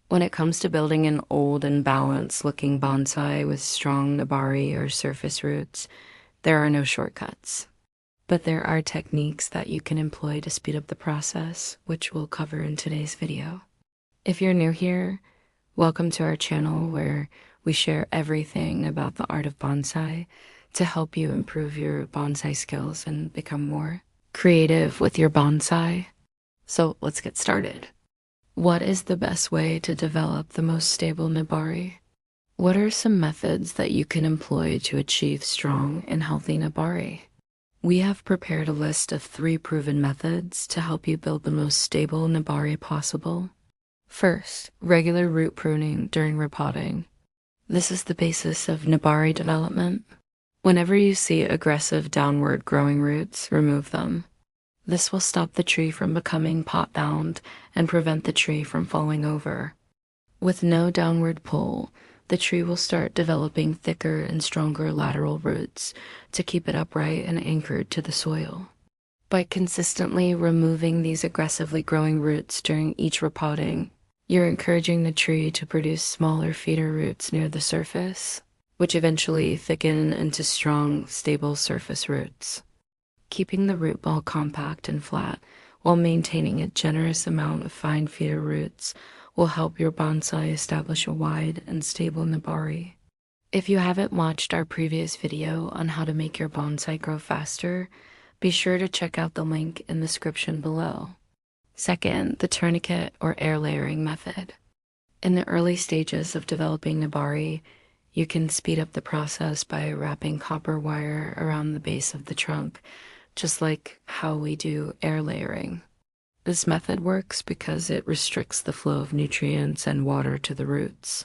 When it comes to building an old and balanced looking bonsai with strong Nebari or surface roots, there are no shortcuts. But there are techniques that you can employ to speed up the process, which we'll cover in today's video. If you're new here, welcome to our channel where we share everything about the art of bonsai to help you improve your bonsai skills and become more creative with your bonsai. So let's get started. What is the best way to develop the most stable Nebari? What are some methods that you can employ to achieve strong and healthy Nebari? We have prepared a list of 3 proven methods to help you build the most stable Nebari possible. First, regular root pruning during repotting. This is the basis of Nebari development. Whenever you see aggressive downward growing roots, remove them. This will stop the tree from becoming pot-bound and prevent the tree from falling over. With no downward pull, the tree will start developing thicker and stronger lateral roots to keep it upright and anchored to the soil. By consistently removing these aggressively growing roots during each repotting, you're encouraging the tree to produce smaller feeder roots near the surface, which eventually thicken into strong, stable surface roots. Keeping the root ball compact and flat while maintaining a generous amount of fine feeder roots will help your bonsai establish a wide and stable Nebari. If you haven't watched our previous video on how to make your bonsai grow faster, be sure to check out the link in the description below. Second, the tourniquet or air layering method. In the early stages of developing Nebari, you can speed up the process by wrapping copper wire around the base of the trunk, just like how we do air layering. This method works because it restricts the flow of nutrients and water to the roots.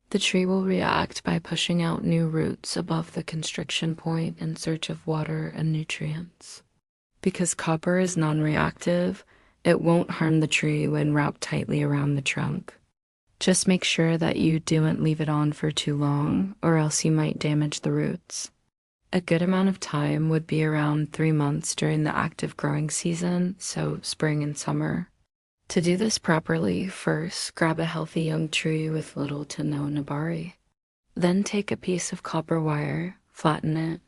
The tree will react by pushing out new roots above the constriction point in search of water and nutrients. Because copper is non-reactive, it won't harm the tree when wrapped tightly around the trunk. Just make sure that you don't leave it on for too long, or else you might damage the roots. A good amount of time would be around 3 months during the active growing season, so spring and summer. To do this properly, first grab a healthy young tree with little to no Nebari. Then take a piece of copper wire, flatten it,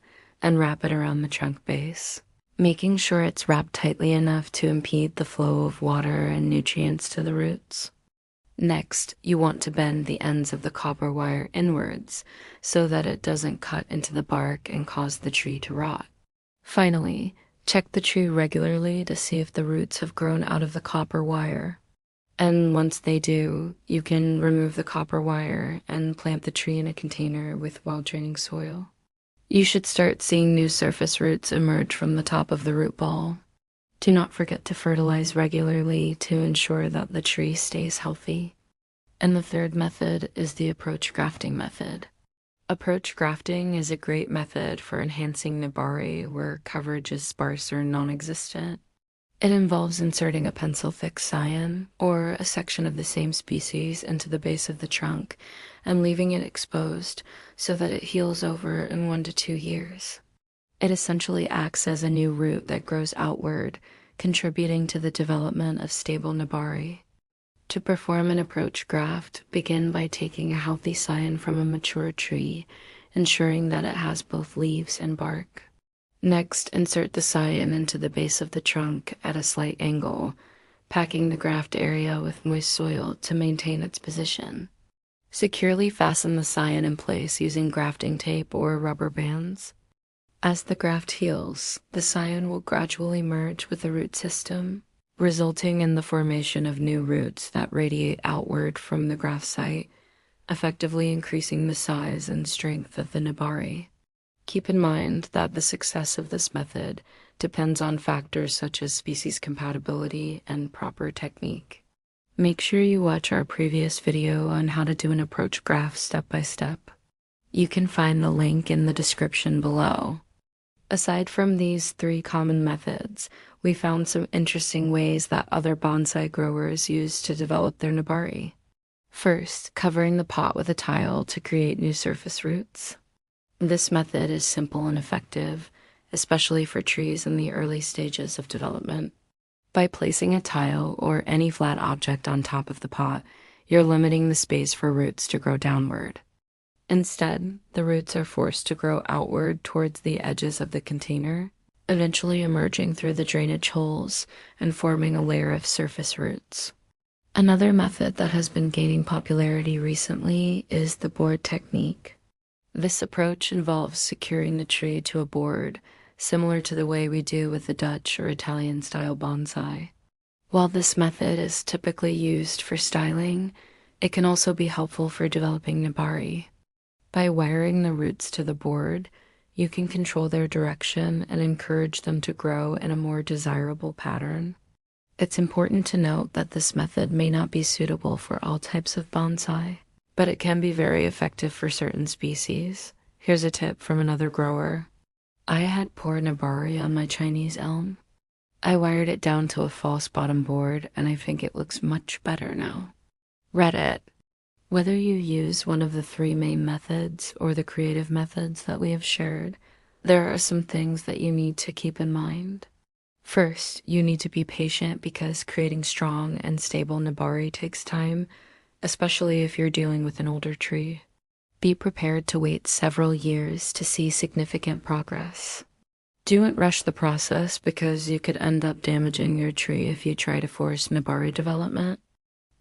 and wrap it around the trunk base, making sure it's wrapped tightly enough to impede the flow of water and nutrients to the roots. Next, you want to bend the ends of the copper wire inwards so that it doesn't cut into the bark and cause the tree to rot. Finally, check the tree regularly to see if the roots have grown out of the copper wire. And once they do, you can remove the copper wire and plant the tree in a container with well-draining soil. You should start seeing new surface roots emerge from the top of the root ball. Do not forget to fertilize regularly to ensure that the tree stays healthy. And the third method is the approach grafting method. Approach grafting is a great method for enhancing Nebari where coverage is sparse or non-existent. It involves inserting a pencil-thick scion or a section of the same species into the base of the trunk and leaving it exposed so that it heals over in 1 to 2 years. It essentially acts as a new root that grows outward, contributing to the development of stable Nebari. To perform an approach graft, begin by taking a healthy scion from a mature tree, ensuring that it has both leaves and bark. Next, insert the scion into the base of the trunk at a slight angle, packing the graft area with moist soil to maintain its position. Securely fasten the scion in place using grafting tape or rubber bands. As the graft heals, the scion will gradually merge with the root system, resulting in the formation of new roots that radiate outward from the graft site, effectively increasing the size and strength of the Nebari. Keep in mind that the success of this method depends on factors such as species compatibility and proper technique. Make sure you watch our previous video on how to do an approach graft step by step. You can find the link in the description below. Aside from these 3 common methods, we found some interesting ways that other bonsai growers use to develop their Nebari. First, covering the pot with a tile to create new surface roots. This method is simple and effective, especially for trees in the early stages of development. By placing a tile or any flat object on top of the pot, you're limiting the space for roots to grow downward. Instead, the roots are forced to grow outward towards the edges of the container, eventually emerging through the drainage holes and forming a layer of surface roots. Another method that has been gaining popularity recently is the board technique. This approach involves securing the tree to a board, similar to the way we do with the Dutch or Italian-style bonsai. While this method is typically used for styling, it can also be helpful for developing Nebari. By wiring the roots to the board, you can control their direction and encourage them to grow in a more desirable pattern. It's important to note that this method may not be suitable for all types of bonsai, but it can be very effective for certain species. Here's a tip from another grower. I had poor Nebari on my Chinese elm. I wired it down to a false bottom board, and I think it looks much better now. Reddit. Whether you use one of the 3 main methods or the creative methods that we have shared, there are some things that you need to keep in mind. First, you need to be patient because creating strong and stable Nebari takes time, especially if you're dealing with an older tree. Be prepared to wait several years to see significant progress. Don't rush the process because you could end up damaging your tree if you try to force Nebari development.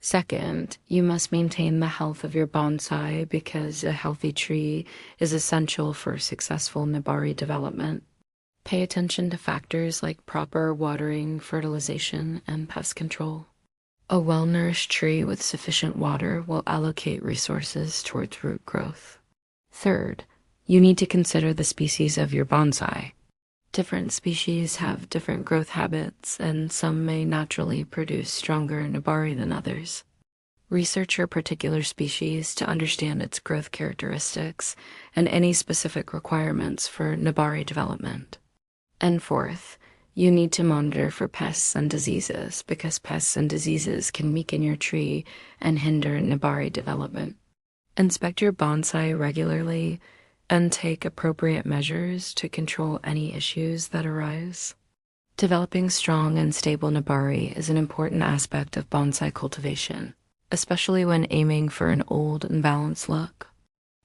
Second, you must maintain the health of your bonsai because a healthy tree is essential for successful Nebari development. Pay attention to factors like proper watering, fertilization, and pest control. A well-nourished tree with sufficient water will allocate resources towards root growth. Third, you need to consider the species of your bonsai. Different species have different growth habits, and some may naturally produce stronger Nebari than others. Research your particular species to understand its growth characteristics and any specific requirements for Nebari development. And fourth, you need to monitor for pests and diseases because pests and diseases can weaken your tree and hinder Nebari development. Inspect your bonsai regularly and take appropriate measures to control any issues that arise. Developing strong and stable Nebari is an important aspect of bonsai cultivation, especially when aiming for an old and balanced look.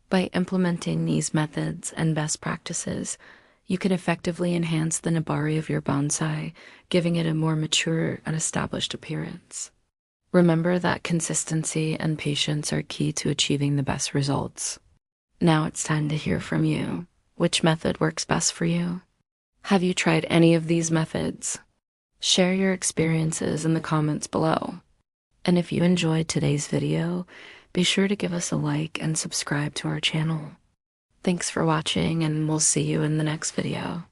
By implementing these methods and best practices, you can effectively enhance the Nebari of your bonsai, giving it a more mature and established appearance. Remember that consistency and patience are key to achieving the best results. Now it's time to hear from you. Which method works best for you? Have you tried any of these methods? Share your experiences in the comments below. And if you enjoyed today's video, be sure to give us a like and subscribe to our channel. Thanks for watching, and we'll see you in the next video.